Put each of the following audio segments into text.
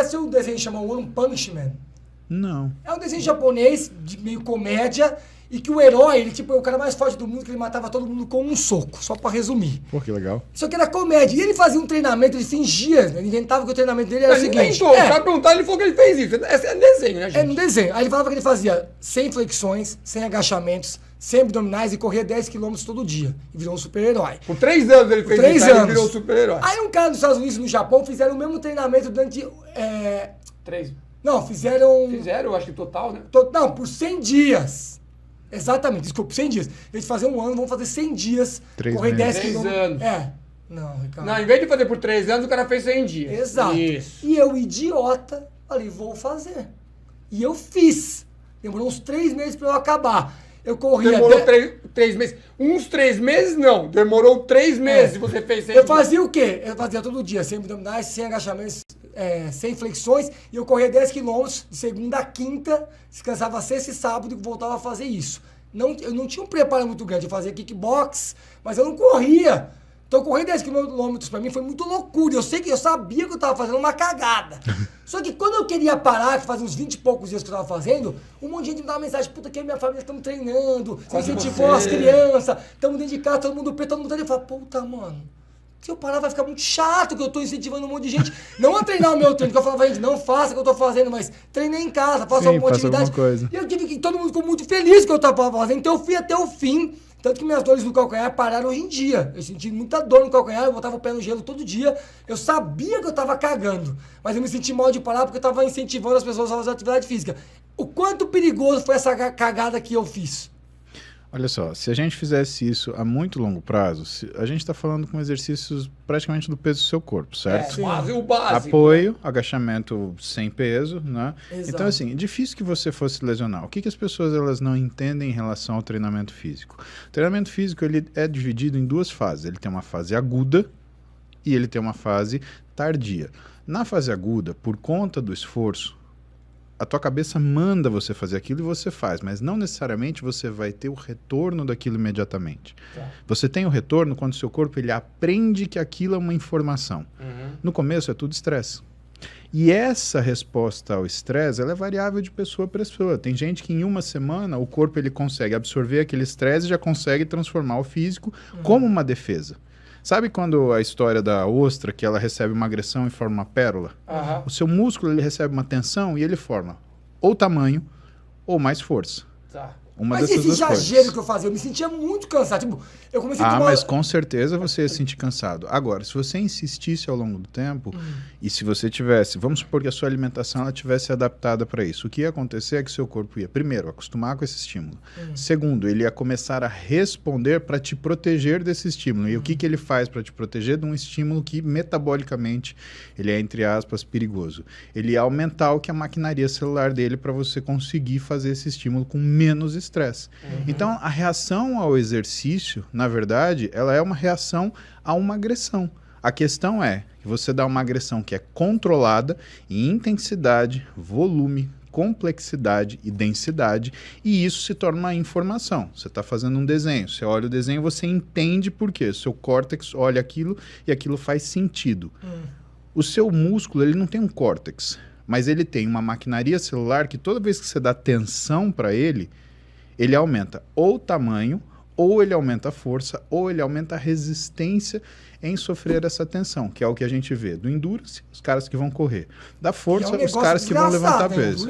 já assistiu um desenho chamado One Punch Man? Não. É um desenho japonês, de meio comédia, e que o herói, ele tipo, é o cara mais forte do mundo, que ele matava todo mundo com um soco, só pra resumir. Pô, que legal. Isso aqui era comédia. E ele fazia um treinamento, ele fingia, ele inventava que o treinamento dele era o seguinte. O cara perguntar, ele falou que ele fez isso. É desenho, né, gente? É no desenho. Aí ele falava que ele fazia 100 flexões, 100 agachamentos, 100 abdominais e corria 10 km todo dia. E virou um super-herói. Por 3 anos ele fez 3 isso, aí anos. ele virou super-herói. Aí um cara dos Estados Unidos e no Japão fizeram o mesmo treinamento durante... 3. Não, fizeram... Fizeram, eu acho que total, né? Não, por 100 dias. Exatamente, desculpa, 100 dias. Em vez de fazer um ano, vamos fazer 100 dias. 3 correr 10 meses. km. 3 anos. É. Não, Ricardo. Não, em vez de fazer por 3 anos, o cara fez 100 dias. Exato. Isso. E eu, idiota, falei, vou fazer. E eu fiz. Demorou uns 3 meses pra eu acabar. Eu corria... Demorou 3 meses. Uns 3 meses, não. Demorou 3 meses e você fez 100 Eu dias. fazia o quê? Eu fazia todo dia, 100 abdominais, 100 agachamentos, 100 flexões, e eu corria 10 km de segunda a quinta, descansava sexta e sábado e voltava a fazer isso. Eu não tinha um preparo muito grande, eu fazia kickbox, mas eu não corria. Então correr 10 km pra mim foi muito loucura. Eu sabia que eu tava fazendo uma cagada. Só que quando eu queria parar, que fazia uns 20 e poucos dias que eu tava fazendo, um monte de gente me dava mensagem, puta, que a minha família estamos treinando, incentivou as crianças, estamos dentro de casa, todo mundo preto, todo mundo treinando. Eu falava, puta, mano, se eu parar vai ficar muito chato, que eu tô incentivando um monte de gente. Não a treinar o meu treino, que eu falava, gente, não faça o que eu tô fazendo, mas treinei em casa, faça alguma atividade. Alguma coisa. E eu tive que, todo mundo ficou muito feliz que eu tava fazendo, então eu fui até o fim. Tanto que minhas dores no calcanhar pararam hoje em dia. Eu senti muita dor no calcanhar, eu botava o pé no gelo todo dia. Eu sabia que eu tava cagando, mas eu me senti mal de parar porque eu tava incentivando as pessoas a fazer atividade física. O quanto perigoso foi essa cagada que eu fiz? Olha só, se a gente fizesse isso a muito longo prazo, a gente está falando com exercícios praticamente do peso do seu corpo, certo? O básico. Apoio, agachamento sem peso, né? Exato. Então, assim, é difícil que você fosse lesionar. O que as pessoas elas não entendem em relação ao treinamento físico? O treinamento físico ele é dividido em 2 fases. Ele tem uma fase aguda e ele tem uma fase tardia. Na fase aguda, por conta do esforço, a tua cabeça manda você fazer aquilo e você faz, mas não necessariamente você vai ter o retorno daquilo imediatamente. Tá. Você tem o retorno quando o seu corpo ele aprende que aquilo é uma informação. No começo é tudo estresse. E essa resposta ao estresse ela é variável de pessoa para pessoa. Tem gente que em uma semana o corpo ele consegue absorver aquele estresse e já consegue transformar o físico como uma defesa. Sabe quando a história da ostra, que ela recebe uma agressão e forma uma pérola? O seu músculo ele recebe uma tensão e ele forma ou tamanho ou mais força. Tá. Uma Mas dessas esse duas exagero coisas. que eu fazia, eu me sentia muito cansado. Tipo, eu comecei a tomar... Mas com certeza você ia se sentir cansado. Agora, se você insistisse ao longo do tempo, e se você tivesse, vamos supor que a sua alimentação ela tivesse adaptada para isso, o que ia acontecer é que seu corpo ia, primeiro, acostumar com esse estímulo. Segundo, ele ia começar a responder para te proteger desse estímulo. E o que ele faz para te proteger de um estímulo que, metabolicamente, ele é, entre aspas, perigoso? Ele ia aumentar o que a maquinaria celular dele para você conseguir fazer esse estímulo com menos estresse. Então, a reação ao exercício, na verdade, ela é uma reação a uma agressão. A questão é que você dá uma agressão que é controlada em intensidade, volume, complexidade e densidade, e isso se torna uma informação. Você está fazendo um desenho, você olha o desenho, você entende por quê. Seu córtex olha aquilo e aquilo faz sentido. O seu músculo, ele não tem um córtex, mas ele tem uma maquinaria celular que toda vez que você dá tensão para ele aumenta ou o tamanho, ou ele aumenta a força, ou ele aumenta a resistência em sofrer essa tensão, que é o que a gente vê do endurance, os caras que vão correr. Da força, os caras que vão levantar peso.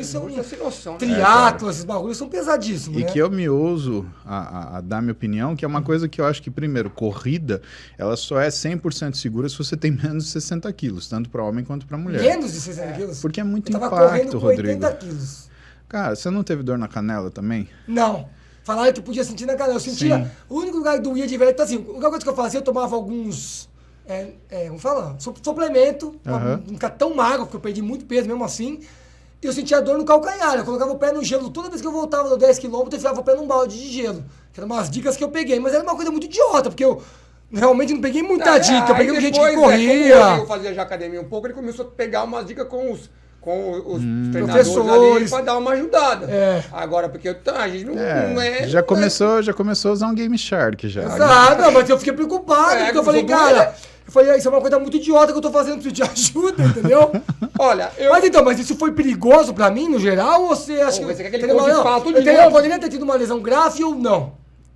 Triatlo, esses bagulhos são pesadíssimos, E né? que eu me ouso a dar minha opinião, que é uma coisa que eu acho que, primeiro, corrida, ela só é 100% segura se você tem menos de 60 quilos, tanto para homem quanto para mulher. Menos de 60 quilos? Porque é muito eu tava impacto, correndo com Rodrigo. 80 quilos. Cara, você não teve dor na canela também? Não. Falaram que podia sentir na canela. Eu sentia... Sim. O único lugar que doía de velho... Então, assim, a única coisa que eu fazia, eu tomava alguns... Vamos falar? Suplemento, pra não ficar tão magro, porque eu perdi muito peso mesmo assim. E eu sentia dor no calcanhar. Eu colocava o pé no gelo. Toda vez que eu voltava dos 10 km, eu enfiava o pé num balde de gelo. Que eram umas dicas que eu peguei. Mas era uma coisa muito idiota, porque eu realmente não peguei muita dica. Eu peguei gente que corria. Como eu fazia já academia um pouco, ele começou a pegar umas dicas com os treinadores professores ali para dar uma ajudada. É. Agora, porque a gente não é... Já começou a usar um Game Shark já. Exato, mas eu fiquei preocupado, porque eu falei, cara, Eu falei, isso é uma coisa muito idiota que eu tô fazendo, preciso de ajuda, entendeu? Olha, Mas isso foi perigoso pra mim, no geral, ou você acha Você quer que ele teria conte uma- fato eu de teria- novo? poderia ter tido uma lesão grave ou não?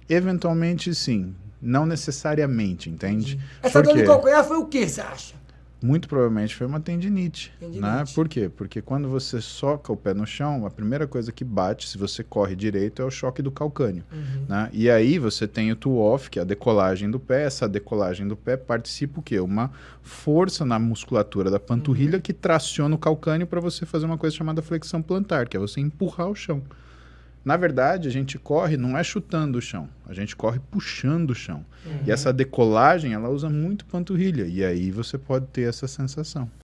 Eventualmente, sim. Não necessariamente, entende? Essa Por dor de quê? calcanhar foi o que, você acha? Muito provavelmente foi uma tendinite, Tendinite. né? Por quê? Porque quando você soca o pé no chão, a primeira coisa que bate, se você corre direito, é o choque do calcânio, né? E aí você tem o toe-off, que é a decolagem do pé. Essa decolagem do pé participa o quê? Uma força na musculatura da panturrilha que traciona o calcânio para você fazer uma coisa chamada flexão plantar, que é você empurrar o chão. Na verdade, a gente corre não é chutando o chão, a gente corre puxando o chão. E essa decolagem, ela usa muito panturrilha, e aí você pode ter essa sensação.